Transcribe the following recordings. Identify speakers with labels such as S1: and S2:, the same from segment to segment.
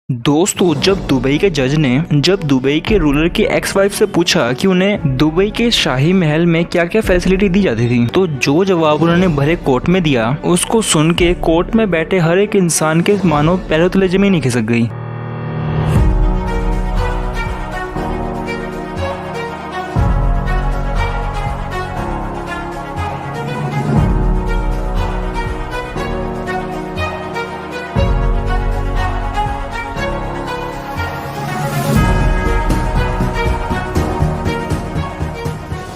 S1: दोस्तों, जब दुबई के जज ने जब दुबई के रूलर की एक्स वाइफ से पूछा कि उन्हें दुबई के शाही महल में क्या क्या फैसिलिटी दी जाती थी, तो जो जवाब उन्होंने भरे कोर्ट में दिया, उसको सुन के कोर्ट में बैठे हर एक इंसान के मानो पैरों तले जमीन ही खिसक गई।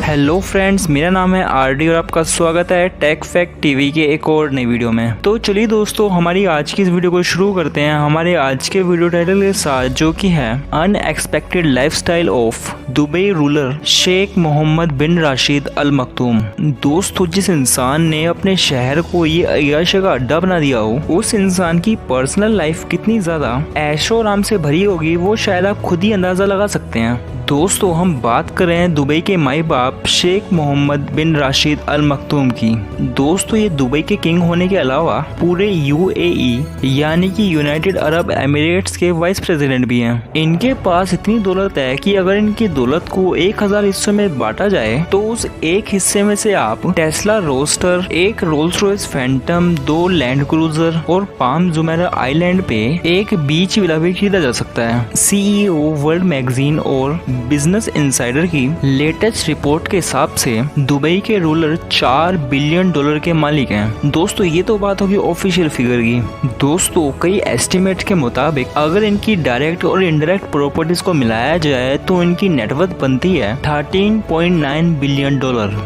S1: हेलो फ्रेंड्स, मेरा नाम है आरडी और आपका स्वागत है टेक फैक्ट टीवी के एक और नई वीडियो में। तो चलिए दोस्तों, हमारी आज की इस वीडियो को शुरू करते हैं हमारे आज के वीडियो टाइटल के साथ, जो कि है unexpected lifestyle of Dubai ruler Sheikh Mohammed bin Rashid Al Maktoum. दोस्तों, जिस इंसान ने अपने शहर को ये अय्याशी का अड्डा बना दिया हो, उस इंसान की पर्सनल लाइफ कितनी ज्यादा ऐशो आराम से भरी होगी, वो शायद आप खुद ही अंदाजा लगा सकते हैं। दोस्तों, हम बात कर रहे हैं दुबई के माई बाप Sheikh Mohammed bin Rashid Al Makhdoom की। दोस्तों, ये दुबई के किंग होने के अलावा पूरे यूएई यानी कि यूनाइटेड अरब एमिरेट्स के वाइस प्रेसिडेंट भी हैं। इनके पास इतनी दौलत है कि अगर इनकी दौलत को 1000 हिस्सों में बांटा जाए तो उस एक हिस्से में से आप टेस्ला रोस्टर, एक Rolls Royce Phantom, 2 land cruiser और पाम जुमेरा आइलैंड पे एक बीच विला भी खरीदा जा सकता है। सीईओ वर्ल्ड मैगजीन और बिजनेस इनसाइडर की लेटेस्ट रिपोर्ट के हिसाब से दुबई के रूलर $4 बिलियन के मालिक हैं। दोस्तों, ये तो बात होगी ऑफिशियल फिगर की। दोस्तों, कई एस्टिमेट के मुताबिक अगर इनकी डायरेक्ट और इनडायरेक्ट प्रॉपर्टीज को मिलाया जाए तो इनकी नेटवर्थ बनती है $13.9 बिलियन,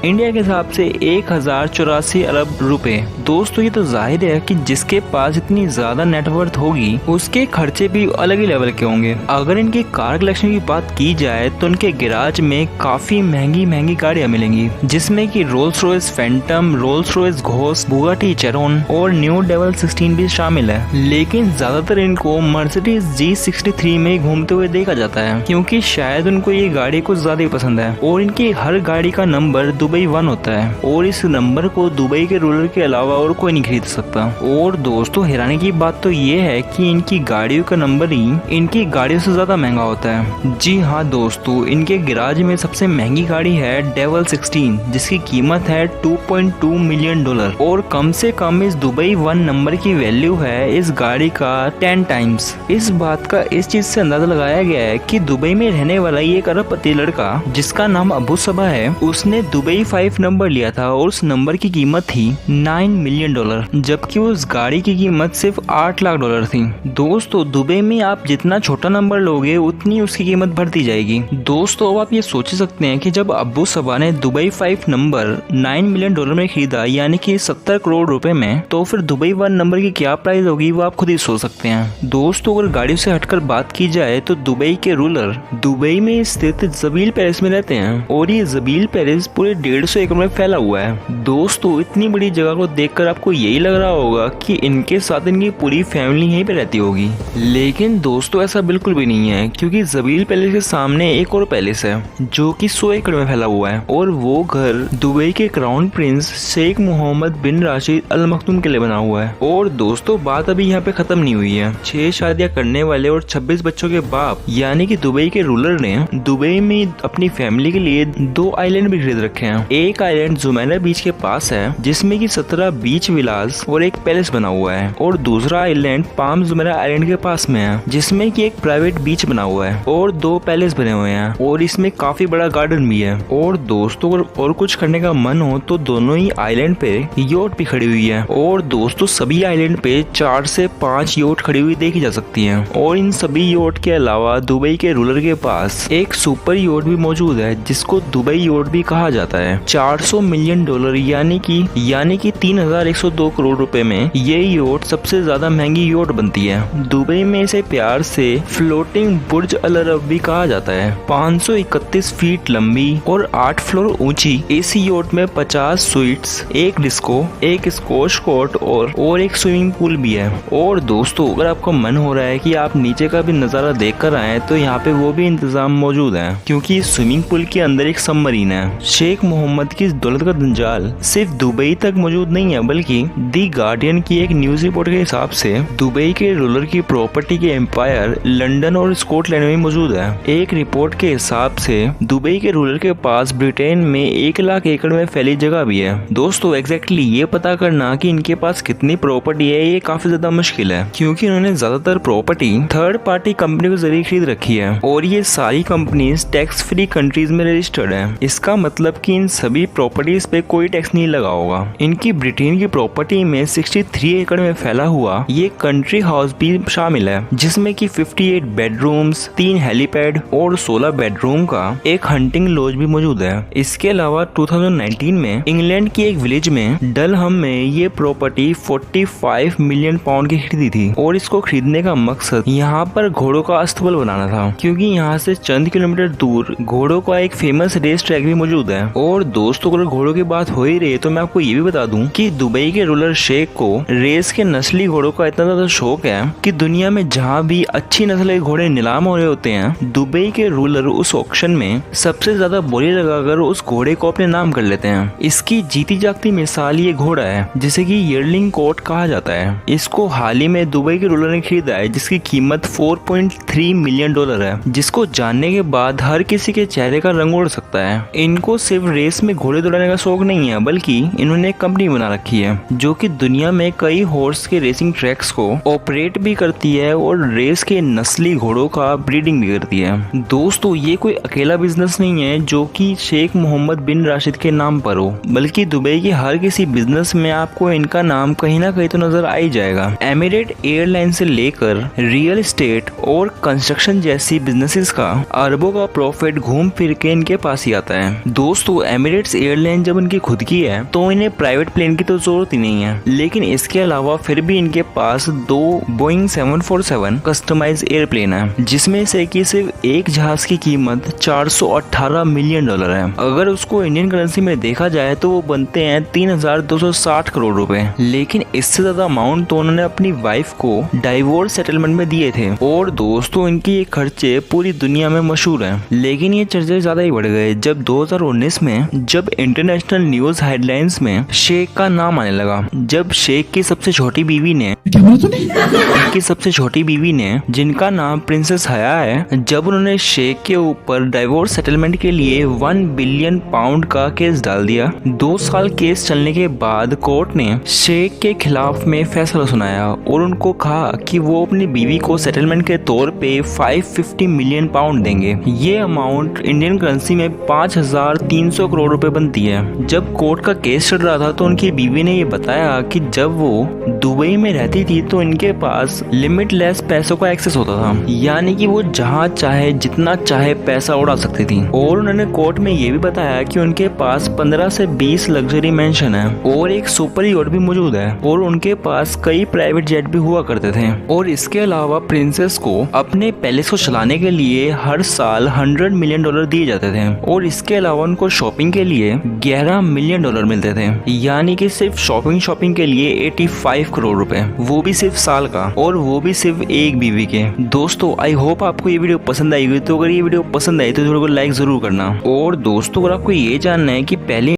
S1: इंडिया के हिसाब से 1084 अरब रुपए। दोस्तों, ये तो जाहिर है कि जिसके पास इतनी ज्यादा नेटवर्थ होगी उसके खर्चे भी अलग ही लेवल के होंगे। अगर इनकी कार कलेक्शन की बात की जाए तो उनके गैराज में काफी महंगी गाड़ियां मिलेंगी, जिसमें कि Rolls Royce Phantom, Rolls Royce ghost, Bugatti Charon और न्यू डेवल 16 भी शामिल है। लेकिन ज्यादातर इनको मर्सिडीज G63 में घूमते हुए देखा जाता है, क्योंकि शायद उनको ये गाड़ी कुछ ज्यादा ही पसंद है। और इनकी हर गाड़ी का नंबर दुबई 1 होता है और इस नंबर को दुबई के रूलर के अलावा और कोई नहीं खरीद सकता। और दोस्तों, हैरानी की बात तो ये है कि इनकी गाड़ियों का नंबर ही इनकी गाड़ियों से ज्यादा महंगा होता है। जी हाँ दोस्तों, इनके गैराज में सबसे महंगी गाड़ी है डेवल 16, जिसकी कीमत है $2.2 मिलियन और कम से कम इस दुबई 1 नंबर की वैल्यू है इस गाड़ी का 10 टाइम्स। इस बात का इस चीज से अंदाजा लगाया गया है कि दुबई में रहने वाला ये एक अरबपति लड़का जिसका नाम अबू सबा है, उसने दुबई 5 नंबर लिया था और उस नंबर की कीमत थी $9 मिलियन, जबकि उस गाड़ी की कीमत सिर्फ $8 लाख थी। दोस्तों, दुबई में आप जितना छोटा नंबर लोगे उतनी उसकी कीमत बढ़ती जाएगी। दोस्तों, अब आप ये सोच सकते हैं कि जब अबू सबा ने दुबई 5 नंबर $9 मिलियन में खरीदा, यानी कि 70 करोड़ रुपए में, तो फिर दुबई 1 नंबर की क्या प्राइस होगी वो आप खुद ही सोच सकते हैं। दोस्तों, अगर गाड़ियों से हटकर बात की जाए तो दुबई के रूलर दुबई में स्थित जबील पैलेस में रहते हैं और ये जबील पैलेस पूरे 150 एकड़ में फैला हुआ है। दोस्तों, इतनी बड़ी जगह को देखकर आपको यही लग रहा होगा कि इनके साथ इनकी पूरी फैमिली यहीं पे रहती होगी, लेकिन दोस्तों ऐसा बिल्कुल भी नहीं है, क्योंकि जबील पैलेस के सामने एक और पैलेस है जो कि 100 एकड़ में फैला हुआ है और वो घर दुबई के crown prince Sheikh Mohammed bin Rashid Al Makhdoom के लिए बना हुआ है। और दोस्तों, बात अभी यहाँ पे खत्म नहीं हुई है। 6 शादियां करने वाले और 26 बच्चों के बाप यानी कि दुबई के रूलर ने दुबई में अपनी फैमिली के लिए 2 आइलैंड भी खरीद रखे हैं। एक आइलैंड जुमेरा बीच के पास है, जिसमें की 17 बीच विलास और एक पैलेस बना हुआ है, और दूसरा आइलैंड पाम जुमेरा आइलैंड के पास में है, जिसमें की एक प्राइवेट बीच बना हुआ है और 2 पैलेस बने हुए हैं और इसमें काफी बड़ा गार्डन भी है। और दोस्तों, और कुछ करने का मन हो तो दोनों ही आइलैंड पे योट भी खड़ी हुई है। और दोस्तों, सभी आइलैंड पे 4 से 5 योट खड़ी हुई देखी जा सकती हैं। और इन सभी योट के अलावा दुबई के रूलर के पास एक सुपर योट भी मौजूद है, जिसको दुबई योट भी कहा जाता है। $400 मिलियन यानी कि 3102 करोड़ रुपए में ये योट सबसे ज्यादा महंगी योट बनती है। दुबई में इसे प्यार से फ्लोटिंग बुर्ज अल अरब भी कहा जाता है। 531 फीट लंबी और 8 फ्लोर ऊंची एसी योट में 50 स्वीट्स, एक डिस्को, एक स्क्वॉश कोर्ट और एक स्विमिंग पूल भी है। और दोस्तों अगर आपका मन हो रहा है कि आप नीचे का भी नजारा देख कर आए तो यहाँ पे वो भी इंतजाम मौजूद है, क्योंकि स्विमिंग पूल के अंदर एक सबमरीन है। शेख मोहम्मद की दौलत का जंजाल सिर्फ दुबई तक मौजूद नहीं है, बल्कि दी गार्डियन की एक न्यूज रिपोर्ट के हिसाब से दुबई के रूलर की प्रॉपर्टी के एम्पायर लंदन और स्कॉटलैंड में मौजूद है। एक रिपोर्ट के हिसाब से दुबई के रूलर के पास ब्रिटेन में 1 लाख एकड़ में फैली जगह भी है। दोस्तों एग्जैक्टली ये पता करना कि इनके पास कितनी प्रॉपर्टी है ये काफी ज्यादा मुश्किल है, क्योंकि उन्होंने ज्यादातर प्रॉपर्टी थर्ड पार्टी कंपनी के जरिए खरीद रखी है और ये सारी कंपनीज टैक्स फ्री कंट्रीज में रजिस्टर्ड है। इसका मतलब कि इन सभी प्रॉपर्टीज पे कोई टैक्स नहीं लगा होगा। इनकी ब्रिटेन की प्रॉपर्टी में 63 एकड़ में फैला हुआ ये कंट्री हाउस भी शामिल है, जिसमें कि 58 बेडरूम्स, 3 हेलीपैड और 16 बेडरूम का एक हंटिंग लॉज भी मौजूद है। इसके अलावा 2019 में इंग्लैंड की एक विलेज में डलहम में ये प्रॉपर्टी 45 मिलियन पाउंड की खरीदी थी और इसको खरीदने का मकसद यहाँ पर घोड़ों का अस्तबल बनाना था, क्योंकि यहाँ से चंद किलोमीटर दूर घोड़ों का एक फेमस रेस ट्रैक भी मौजूद है। और दोस्तों अगर घोड़ों की बात हो ही रही है तो मैं आपको ये भी बता दूं कि दुबई के रूलर शेख को रेस के नस्ली घोड़ों का इतना ज्यादा शौक है कि दुनिया में जहाँ भी अच्छी नस्ल के घोड़े नीलाम हो रहे होते हैं, दुबई के रूलर उस ऑक्शन में सबसे ज्यादा बोली लगाकर उस घोड़े को अपने नाम कर लेते हैं। इसकी जीती जागती मिसाल ये घोड़ा है जिसे कि यर्लिंग कोट कहा जाता है। इसको हाल ही में दुबई के रूलर ने खरीदा है, जिसकी कीमत 4.3 मिलियन डॉलर है, जिसको जानने के बाद हर किसी के चेहरे का रंग उड़ सकता है। इनको सिर्फ रेस में घोड़े दौड़ाने का शौक नहीं है, बल्कि इन्होंने एक कंपनी बना रखी है जो कि दुनिया में कई हॉर्स के रेसिंग ट्रैक्स को ऑपरेट भी करती है और रेस के नस्ली घोड़ों का ब्रीडिंग भी करती है। दोस्तों ये कोई अकेला बिजनेस नहीं है जो कि शेख मोहम्मद बिन राशिद के नाम पर हो, बल्कि दुबई के हर किसी बिजनेस में आपको इनका नाम कहीं ना कहीं तो नजर आ ही जाएगा। एमिरेट एयरलाइन से लेकर रियल एस्टेट और कंस्ट्रक्शन जैसी बिजनेसेस का अरबों का प्रॉफिट घूम फिर के इनके पास ही आता है। दोस्तों एमिरेट्स एयरलाइन जब इनकी खुद की है तो इन्हें प्राइवेट प्लेन की तो जरूरत ही नहीं है, लेकिन इसके अलावा फिर भी इनके पास 2 बोइंग 747 कस्टमाइज एयरप्लेन है, जिसमें से कि सिर्फ एक जहाज की कीमत 418 मिलियन डॉलर है। अगर उसको इंडियन करेंसी में देखा जाए तो वो बनते हैं 3260 करोड़ रुपए। लेकिन इससे ज्यादा अमाउंट तो उन्होंने अपनी वाइफ को डाइवोर्स सेटलमेंट में दिए थे। और दोस्तों इनकी ये खर्चे पूरी दुनिया में मशहूर हैं, लेकिन ये चर्चे ज्यादा ही बढ़ गए जब 2019 में जब इंटरनेशनल न्यूज हेडलाइंस में शेख का नाम आने लगा। जब शेख की सबसे छोटी बीवी ने जिनका नाम प्रिंसेस हया है, जब उन्होंने शेख के ऊपर डाइवोर्स सेटलमेंट के लिए 1 बिलियन पाउंड का केस डाल दिया। 2 साल केस चलने के बाद कोर्ट ने शेख के खिलाफ में फैसला सुनाया और उनको कहा कि वो अपनी बीवी को सेटलमेंट के तौर पे 550 मिलियन पाउंड देंगे। ये अमाउंट इंडियन करेंसी में 5300 करोड़ रुपए बनती है। जब कोर्ट का केस चल रहा था तो उनकी बीवी ने ये बताया कि जब वो दुबई में रहती थी तो इनके पास लिमिटलेस पैसों का एक्सेस होता था, यानी कि वो जहाँ चाहे जितना चाहे पैसा उड़ा सकती थी। और उन्होंने कोर्ट में ये भी बताया कि उनके पास 15 से 20 लग्जरी मैंशन है और एक सुपर यॉट भी मौजूद है और उनके पास कई प्राइवेट जेट भी हुआ करते थे। और इसके अलावा प्रिंसेस को अपने पैलेस को चलाने के लिए हर साल 100 मिलियन डॉलर दिए जाते थे और इसके अलावा उनको शॉपिंग के लिए 11 मिलियन डॉलर मिलते थे, यानी कि सिर्फ शॉपिंग के लिए 85 करोड़ रुपए, वो भी सिर्फ साल का, और वो भी सिर्फ एक बीवी के। दोस्तों आई होप आपको ये वीडियो पसंद आई हुई, तो अगर ये वीडियो पसंद आई तो वीडियो को लाइक जरूर करना। और दोस्तों अगर आपको ये जानना है कि पहले